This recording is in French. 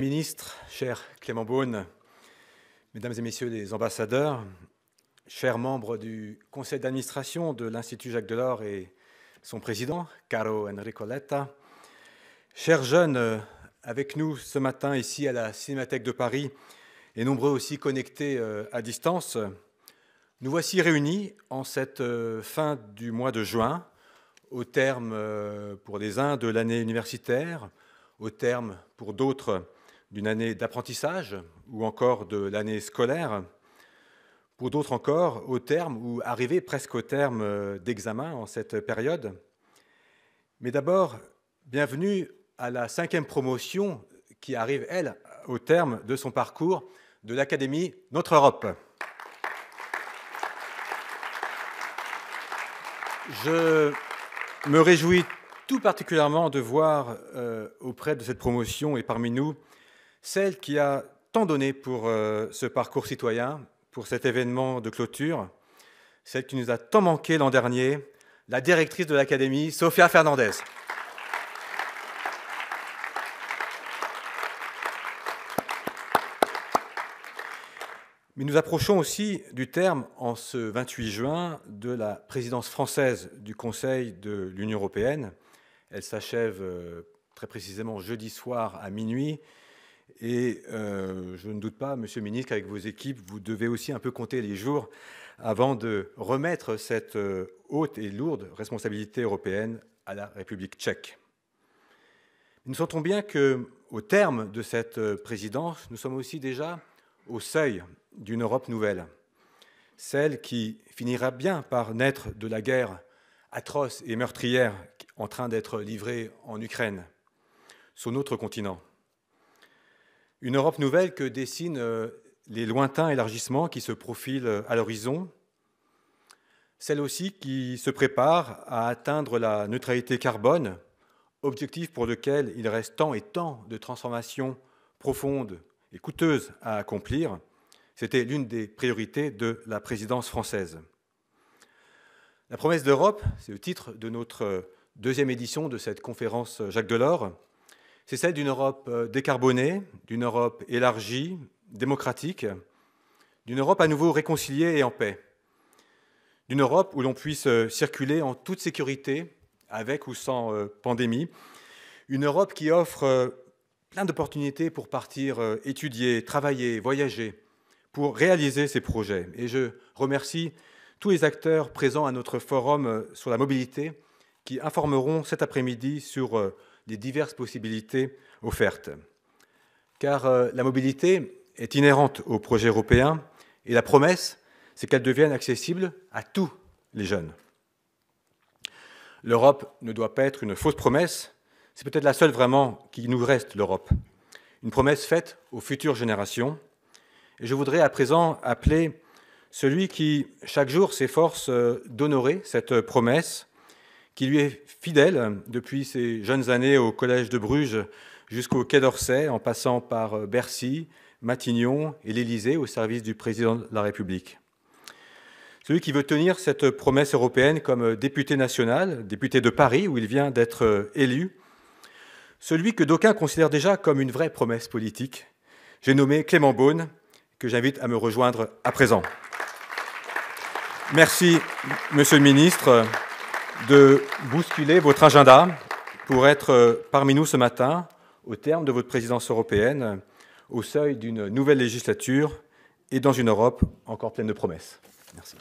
Ministre, cher Clément Beaune, Mesdames et Messieurs les ambassadeurs, chers membres du conseil d'administration de l'Institut Jacques Delors et son président, Caro Enrico Letta, chers jeunes avec nous ce matin ici à la Cinémathèque de Paris et nombreux aussi connectés à distance, nous voici réunis en cette fin du mois de juin, au terme pour les uns de l'année universitaire, au terme pour d'autres d'une année d'apprentissage ou encore de l'année scolaire, pour d'autres encore au terme ou arrivé presque au terme d'examen en cette période. Mais d'abord, bienvenue à la 5e promotion qui arrive, elle, au terme de son parcours de l'Académie Notre Europe. Je me réjouis tout particulièrement de voir auprès de cette promotion et parmi nous celle qui a tant donné pour ce parcours citoyen, pour cet événement de clôture, celle qui nous a tant manqué l'an dernier, la directrice de l'Académie, Sofia Fernandez. Mais nous approchons aussi du terme, en ce 28 juin, de la présidence française du Conseil de l'Union européenne. Elle s'achève très précisément jeudi soir à minuit. Et je ne doute pas, Monsieur le Ministre, qu'avec vos équipes, vous devez aussi un peu compter les jours avant de remettre cette haute et lourde responsabilité européenne à la République tchèque. Nous sentons bien qu'au terme de cette présidence, nous sommes aussi déjà au seuil d'une Europe nouvelle, celle qui finira bien par naître de la guerre atroce et meurtrière en train d'être livrée en Ukraine, sur notre continent. Une Europe nouvelle que dessinent les lointains élargissements qui se profilent à l'horizon, celle aussi qui se prépare à atteindre la neutralité carbone, objectif pour lequel il reste tant et tant de transformations profondes et coûteuses à accomplir. C'était l'une des priorités de la présidence française. La promesse d'Europe, c'est le titre de notre 2e édition de cette conférence Jacques Delors. C'est celle d'une Europe décarbonée, d'une Europe élargie, démocratique, d'une Europe à nouveau réconciliée et en paix, d'une Europe où l'on puisse circuler en toute sécurité, avec ou sans pandémie, une Europe qui offre plein d'opportunités pour partir étudier, travailler, voyager, pour réaliser ces projets. Et je remercie tous les acteurs présents à notre forum sur la mobilité qui informeront cet après-midi sur les diverses possibilités offertes. Car la mobilité est inhérente au projet européen et la promesse, c'est qu'elle devienne accessible à tous les jeunes. L'Europe ne doit pas être une fausse promesse, c'est peut-être la seule vraiment qui nous reste, l'Europe. Une promesse faite aux futures générations. Et je voudrais à présent appeler celui qui, chaque jour, s'efforce d'honorer cette promesse, qui lui est fidèle depuis ses jeunes années au Collège de Bruges jusqu'au Quai d'Orsay, en passant par Bercy, Matignon et l'Élysée au service du président de la République. Celui qui veut tenir cette promesse européenne comme député national, député de Paris, où il vient d'être élu. Celui que d'aucuns considèrent déjà comme une vraie promesse politique. J'ai nommé Clément Beaune, que j'invite à me rejoindre à présent. Merci, Monsieur le Ministre, de bousculer votre agenda pour être parmi nous ce matin, au terme de votre présidence européenne, au seuil d'une nouvelle législature et dans une Europe encore pleine de promesses. Merci.